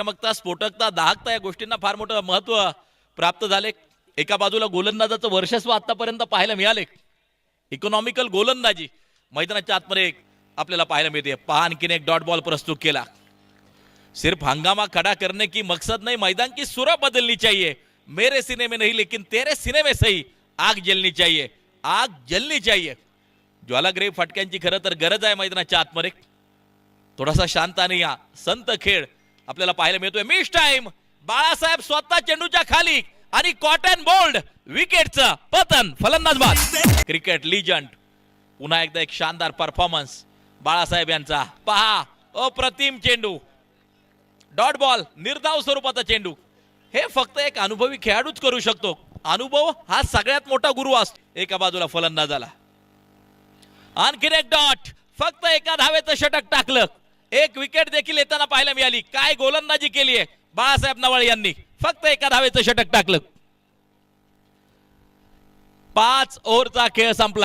चमकता स्फोटकता दाहकता या गोष्टींना फार मोठं महत्व प्राप्त झाले। एका बाजूला गोलंदाजाचं वर्चस्व आतापर्यंत पाहायला मिळाले, इकॉनॉमिकल गोलंदाजी मैदानाच्या आतमध्ये आपल्याला पाहायला मिळते। पहा आणखीन एक डॉट बॉल प्रस्तुत केला। सिर्फ हंगामा खड़ा करने की मकसद नहीं, मैदान की सूरत बदलनी चाहिए। मेरे सीने में नहीं लेकिन तेरे सीने में सही आग जलनी चाहिए, आग जलनी चाहिए। ज्वालाग्रेही फटक्यांची खरं तर गरज आहे मैदानाच्या आतमध्ये। थोडासा शांत आणि या संत खेळ आपल्याला पाहायला मिळतोय। मिस टाइम, बाळासाहेब स्वतः चेंडूच्या खाली आणि कॉटन बोल्ड विकेटचं पतन, फलंदाज बाद। क्रिकेट लिजंड पुन्हा एकदा एक शानदार परफॉर्मन्स बाळासाहेब यांचा। पहा अप्रतिम चेंडू, डॉट बॉल, निर्धाव स्वरूपाचा चेंडू। हे फक्त एक अनुभवी खेळाडूच करू शकतो। अनुभव हा सगळ्यात मोठा गुरु असतो। एका बाजूला फलंदाजाला आणखीन एक डॉट, फक्त एका धावेचं षटक टाकलं। एक विकेट देखील येताना पाहायला मिळाली। काय गोलंदाजी केली आहे बाळासाहेब नवाळे यांनी, फक्त एका धावेचं षटक टाकलं। 5 ओव्हरचा खेळ संपला।